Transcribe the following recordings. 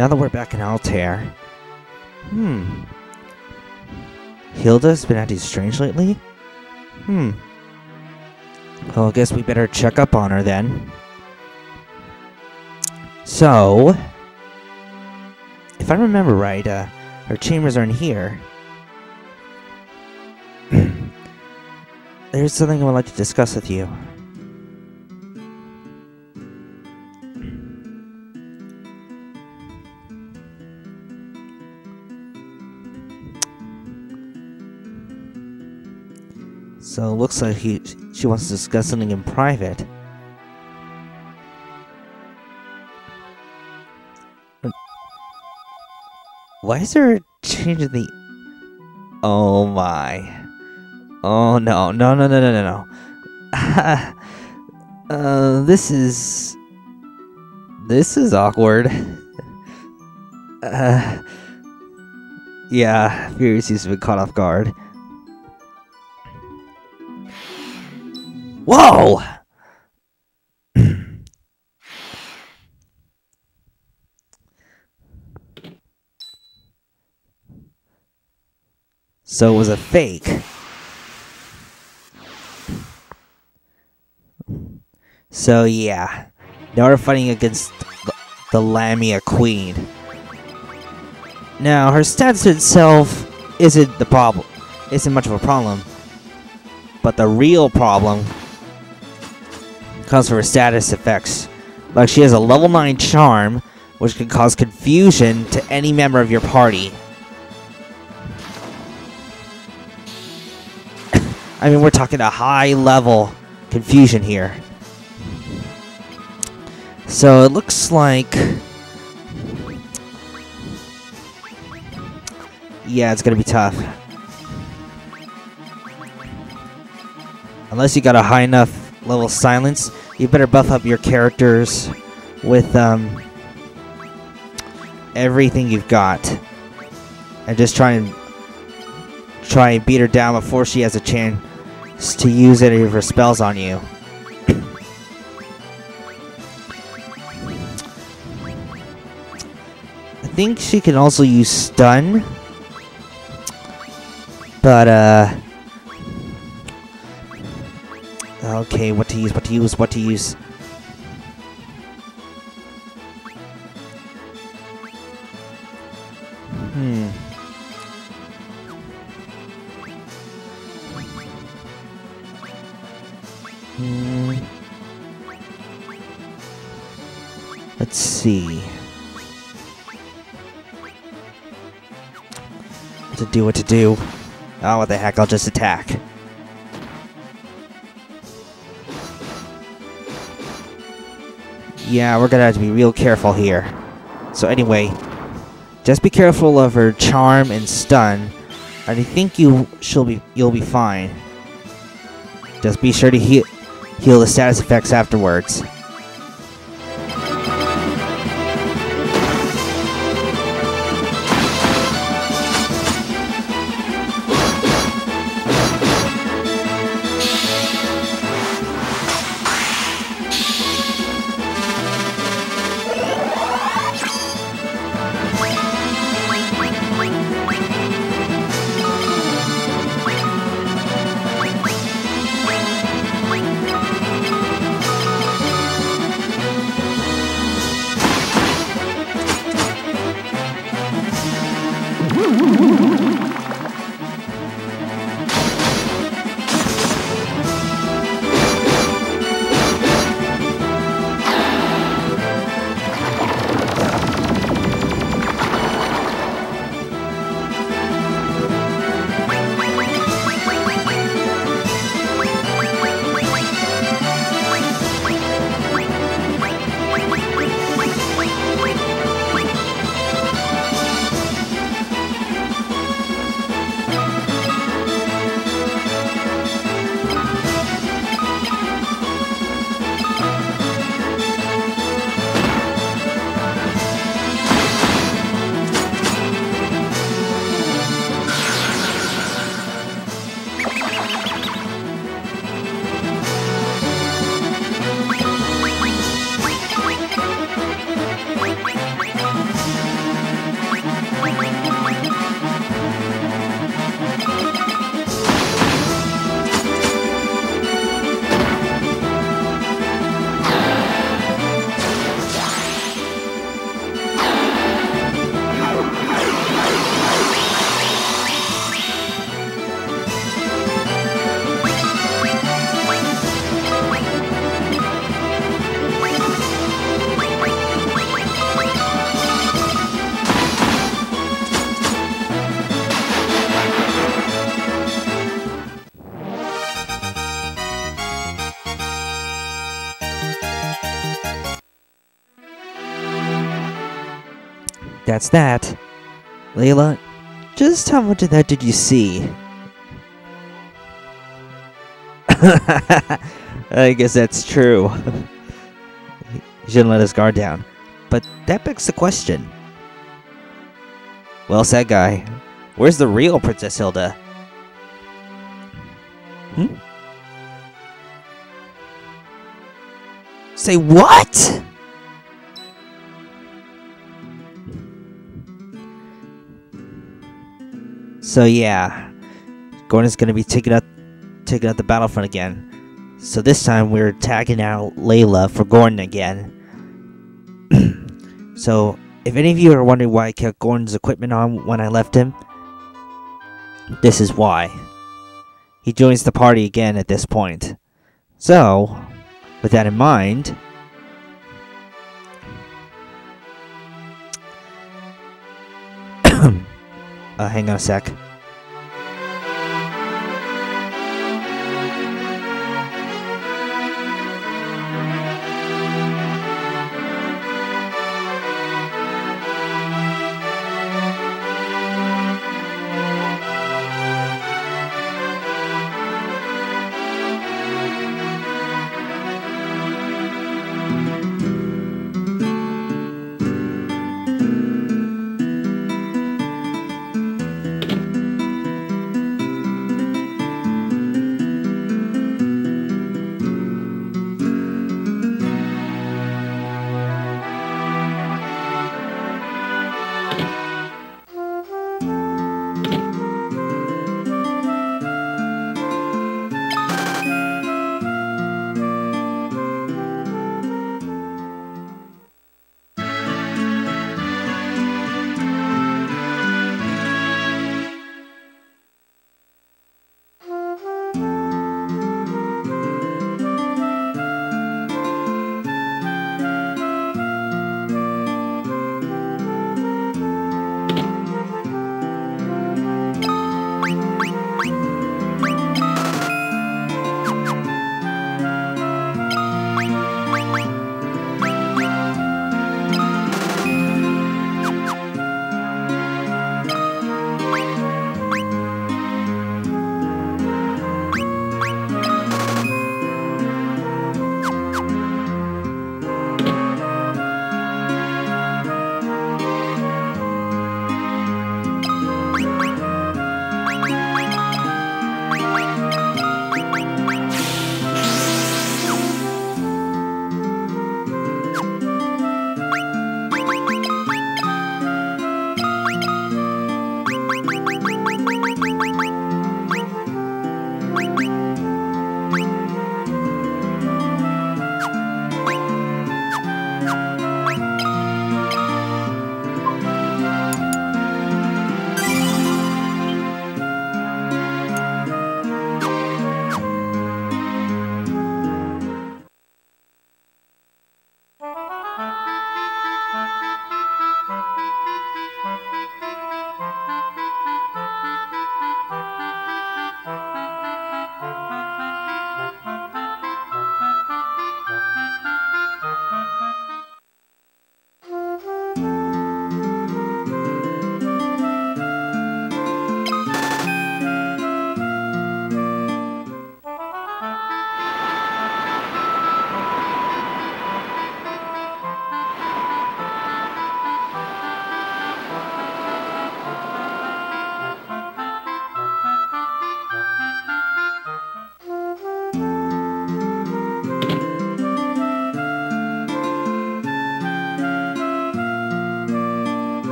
now that we're back in Altair... Hilda's been acting strange lately? Well, I guess we better check up on her then. So... if I remember right, her chambers are in here. There's something I would like to discuss with you. So it looks like she wants to discuss something in private. Why is there a change in the... Oh my. Oh no, no, no, no, no, no, no. This is awkward. Yeah, Furious seems to have been caught off guard. Whoa! So it was a fake. So yeah, now we're fighting against the Lamia Queen. Now her stats itself isn't much of a problem, but the real problem comes from her status effects. Like she has a level 9 charm, which can cause confusion to any member of your party. I mean, we're talking a high level confusion here. So it looks like... yeah, it's gonna be tough. Unless you got a high enough level silence, you better buff up your characters with everything you've got. And just try and beat her down before she has a chance to use any of her spells on you. I think she can also use stun, but okay, what to use? Let's see. What to do. Oh, what the heck, I'll just attack. Yeah, we're gonna have to be real careful here. So anyway, just be careful of her charm and stun. I think you'll be fine. Just be sure to heal the status effects afterwards. that's that. Layla, just how much of that did you see? I guess that's true. He shouldn't let his guard down. But that begs the question. Well said, guy. Where's the real Princess Hilda? Say what? So yeah, Gordon's gonna be taking out the battlefront again. So this time we're tagging out Layla for Gordon again. So if any of you are wondering why I kept Gordon's equipment on when I left him, this is why. He joins the party again at this point. So, with that in mind, hang on a sec.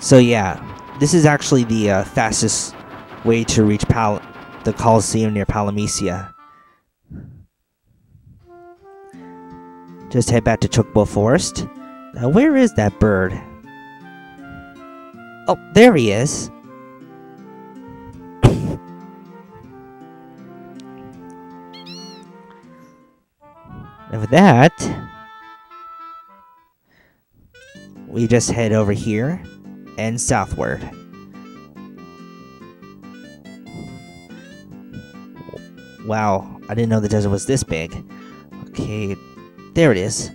So yeah, this is actually the fastest way to reach the Coliseum near Palamecia. Just head back to Chocobo Forest. Now where is that bird? Oh, there he is. And with that, we just head over here and southward. Wow, I didn't know the desert was this big. Okay, there it is.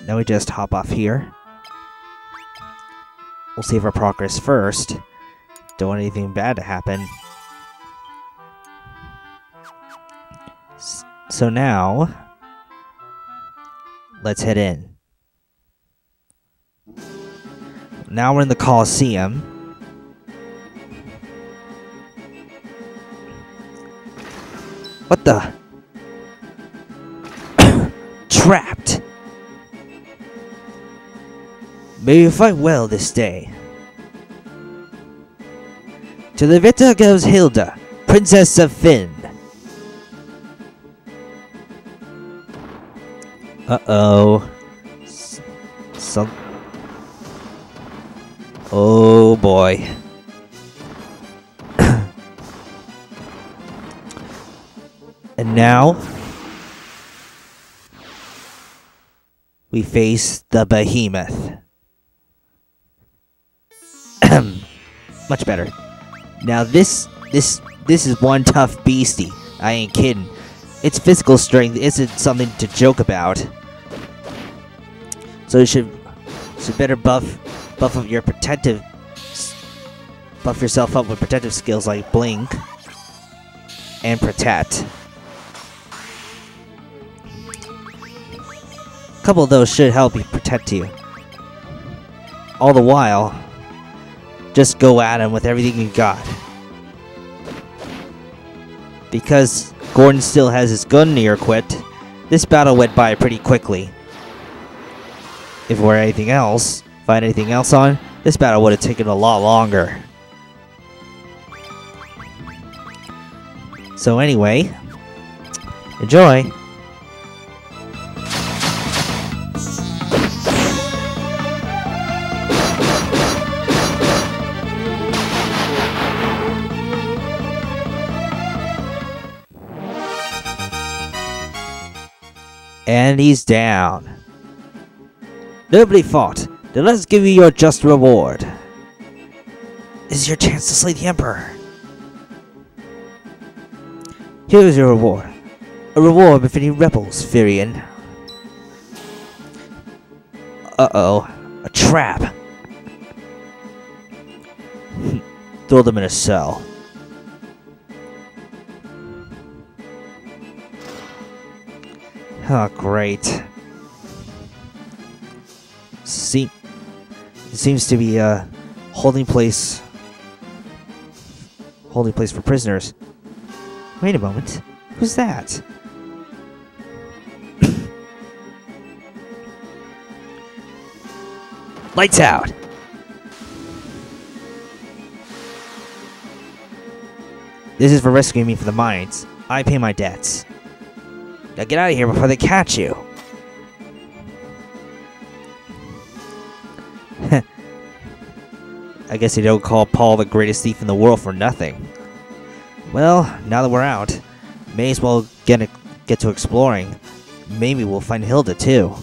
Now we just hop off here. We'll save our progress first. Don't want anything bad to happen. So now, let's head in. Now we're in the Colosseum. What the? Trapped! May you fight well this day. To the victor goes Hilda, Princess of Finn. Uh-oh. Oh boy. And now we face the behemoth. Much better. Now this is one tough beastie. I ain't kidding. Its physical strength isn't something to joke about. So you should better buff up your buff yourself up with protective skills like Blink and Protect. A couple of those should help you protect you. All the while, just go at him with everything you got. Because Gordon still has his gun near equipped, this battle went by pretty quickly. If it were anything else, find anything else on, this battle would have taken a lot longer. So anyway, enjoy! And he's down. Nobly fought. Then let's give you your just reward. This is your chance to slay the Emperor. Here is your reward. A reward befitting rebels, Firion. Uh-oh. A trap. Throw them in a cell. Oh, great. It seems to be a holding place for prisoners. Wait a moment. Who's that? Lights out. This is for rescuing me from the mines. I pay my debts. Now get out of here before they catch you. I guess they don't call Paul the greatest thief in the world for nothing. Well, now that we're out, may as well get to exploring. Maybe we'll find Hilda too.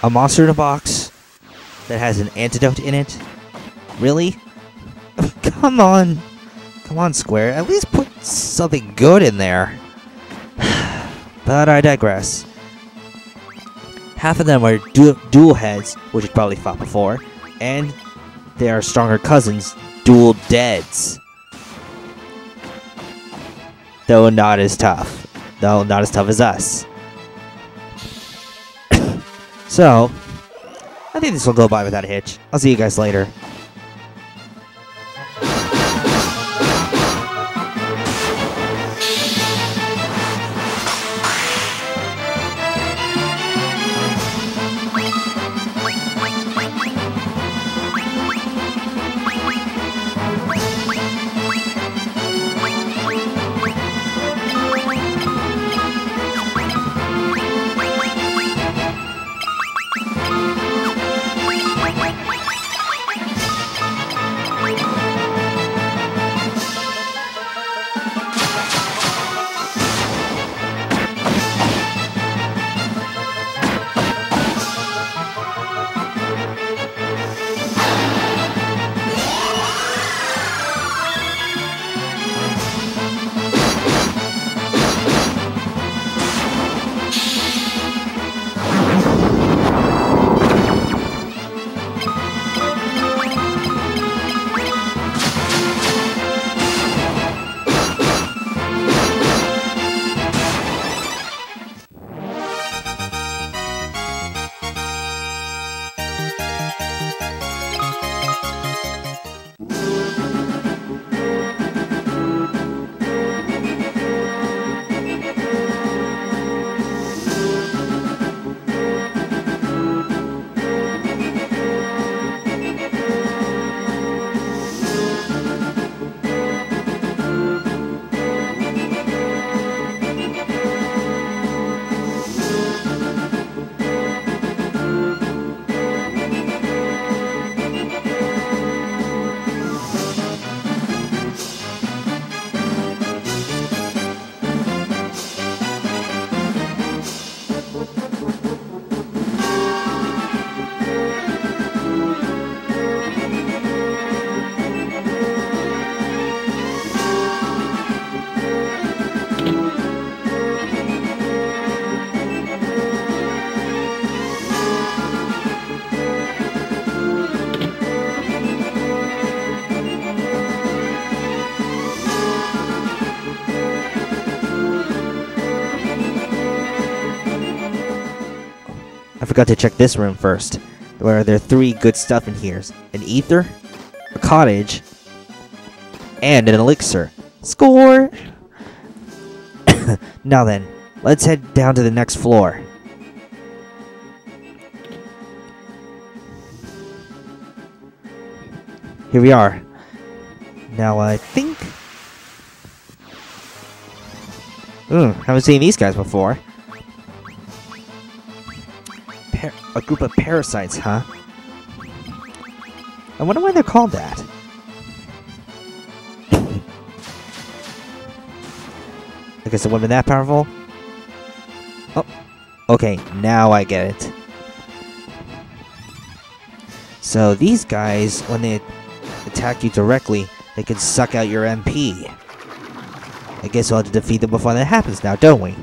A monster in a box that has an antidote in it? Really? Come on. Come on, Square. At least put something good in there. But I digress. Half of them are dual heads, which you probably fought before, and they are stronger cousins, dual deads. Though not as tough. Though not as tough as us. So, I think this will go by without a hitch. I'll see you guys later. I forgot to check this room first, where there are 3 good stuff in here. An ether, a cottage, and an elixir. Score! Now then, let's head down to the next floor. Here we are. Now I think... haven't seen these guys before. A group of parasites, huh? I wonder why they're called that. I guess it wasn't that powerful? Oh, okay, now I get it. So these guys, when they attack you directly, they can suck out your MP. I guess we'll have to defeat them before that happens now, don't we?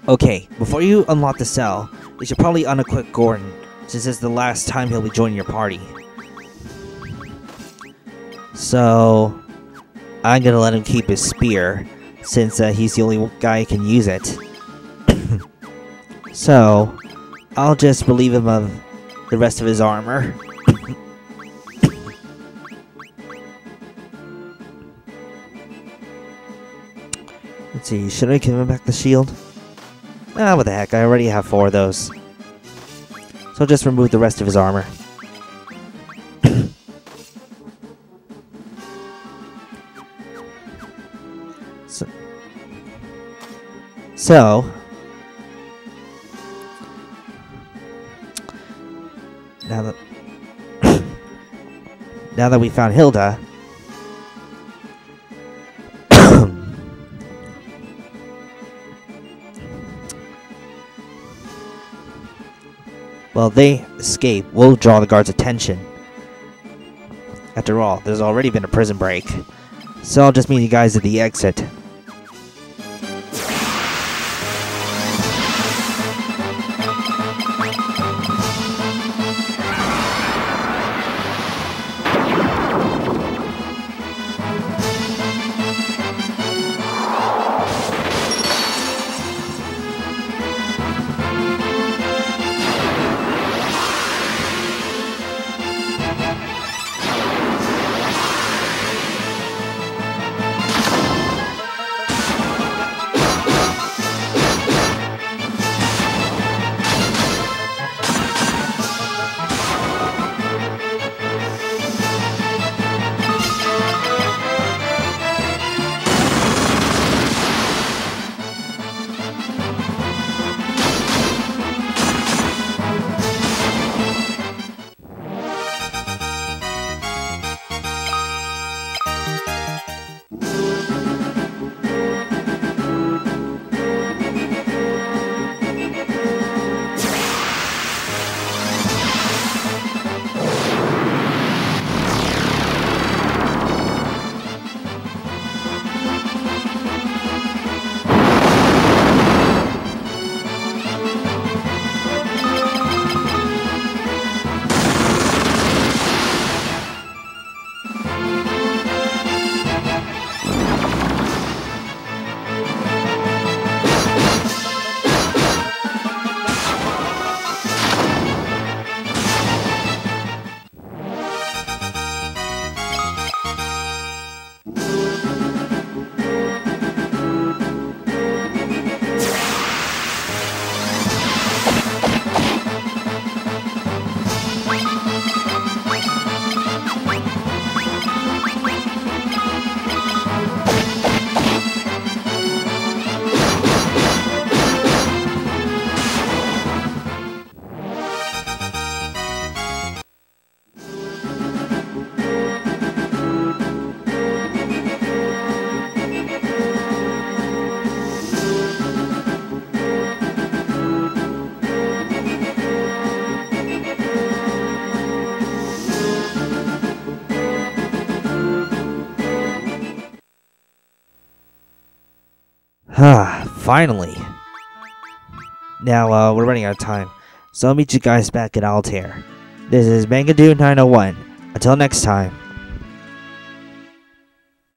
Okay, before you unlock the cell, you should probably unequip Gordon, since it's the last time he'll be joining your party. So, I'm gonna let him keep his spear, since he's the only guy who can use it. So, I'll just relieve him of the rest of his armor. Let's see, should I give him back the shield? Ah, what the heck, I already have 4 of those. So I'll just remove the rest of his armor. So, now that we found Hilda, well, they escape, we'll draw the guards' attention. After all, there's already been a prison break. So I'll just meet you guys at the exit. Finally. Now, we're running out of time, so I'll meet you guys back at Altair. This is Mangadoo 901. Until next time.